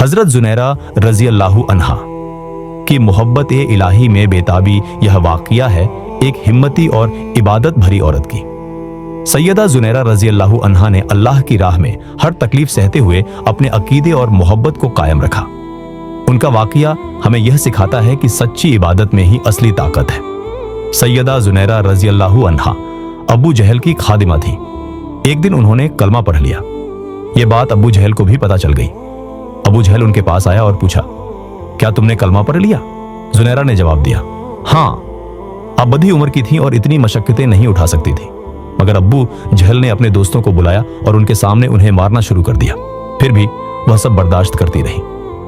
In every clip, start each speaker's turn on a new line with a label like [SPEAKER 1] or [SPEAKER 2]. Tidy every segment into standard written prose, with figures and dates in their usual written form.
[SPEAKER 1] हजरत जुनैरा रजी अल्लाहु अन्हा की मोहब्बत इलाही में बेताबी यह वाक़िया है एक हिम्मती और इबादत भरी औरत की। सैयदा जुनैरा रजी अल्लाहु अन्हा ने अल्लाह की राह में हर तकलीफ सहते हुए अपने अकीदे और मोहब्बत को कायम रखा। उनका वाक़िया हमें यह सिखाता है कि सच्ची इबादत में ही असली ताकत है। सैयदा जुनैरा रजी अल्लाहु अन्हा अबू जहल की खादिमा थी। एक दिन उन्होंने कलमा पढ़ लिया। यह बात अबू जहल को भी पता चल गई। अबू जहल उनके पास आया और पूछा, क्या तुमने कलमा पढ़ लिया? जुनैरा ने जवाब दिया, हाँ। अब बड़ी उम्र की थी और इतनी मशक्कतें नहीं उठा सकती थी, मगर अब्बू जहल ने अपने दोस्तों को बुलाया और उनके सामने उन्हें मारना शुरू कर दिया। फिर भी वह सब बर्दाश्त करती रही,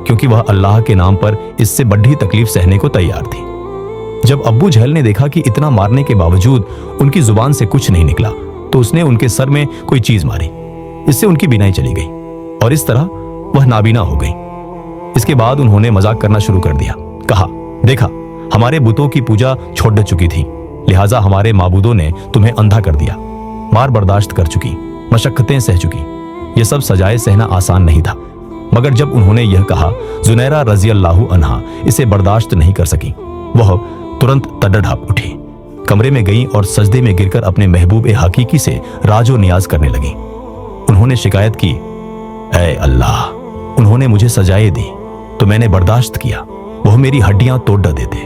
[SPEAKER 1] क्योंकि वह अल्लाह के नाम पर इससे बड़ी तकलीफ सहने को तैयार थी। जब अब्बू जहल ने देखा कि इतना मारने के बावजूद उनकी जुबान से कुछ नहीं निकला, तो उसने उनके सर में कोई चीज मारी। इससे उनकी बीनाई चली गई और इस तरह वह नाबीना हो गई। इसके बाद उन्होंने मजाक करना शुरू कर दिया। कहा, देखा, हमारे बुतों की पूजा छोड़ चुकी थी, लिहाजा हमारे माबूदों ने तुम्हें अंधा कर दिया। मार बर्दाश्त कर चुकी, मशक्कतें सह चुकी, यह सब सजाए सहना आसान नहीं था। मगर जब उन्होंने यह कहा, जुनैरा रजी अल्लाहु अन्हा इसे बर्दाश्त नहीं कर सकी। वह तुरंत तड़प उठी, कमरे में गईं और सजदे में गिरकर अपने महबूब हकीकी से राजो नियाज करने लगी। उन्होंने शिकायत की, ऐ अल्लाह, उन्होंने मुझे सजाएं दी तो मैंने बर्दाश्त किया। वह मेरी हड्डियां तोड़ देते,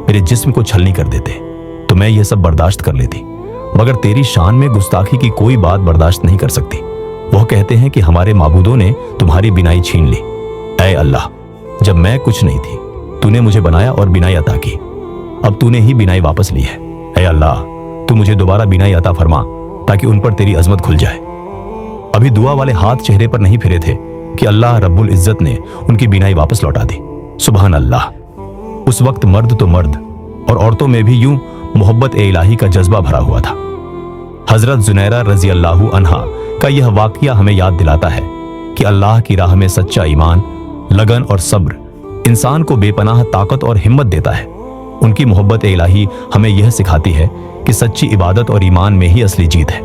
[SPEAKER 1] मेरे जिस्म को छलनी कर देते, तो मैं यह सब बर्दाश्त कर लेती, मगर तेरी शान में गुस्ताखी की कोई बात बर्दाश्त नहीं कर सकती। वह कहते हैं कि हमारे माबूदों ने तुम्हारी बिनाई छीन ली। ऐ अल्लाह, जब मैं कुछ नहीं थी, तूने मुझे बनाया और बिनाई अता की। अब तूने ही बिनाई वापस ली है। ऐ अल्लाह, तू मुझे दोबारा बिनाई अता फरमा, ताकि उन पर तेरी अजमत खुल जाए। अभी दुआ वाले हाथ चेहरे पर नहीं फिरे थे कि अल्लाह रब्बुल इज्जत ने उनकी बिनाई वापस लौटा दी। सुभान अल्लाह। उस वक्त मर्द तो मर्द और औरतों में भी यूं मोहब्बत इलाही का जज्बा भरा हुआ था। हजरत जुनैरा रजी अल्लाहु अन्हा का यह वाक़िया हमें याद दिलाता है कि अल्लाह की राह में सच्चा ईमान, लगन और सब्र इंसान को बेपनाह ताकत और हिम्मत देता है। उनकी मोहब्बत इलाही हमें यह सिखाती है कि सच्ची इबादत और ईमान में ही असली जीत है।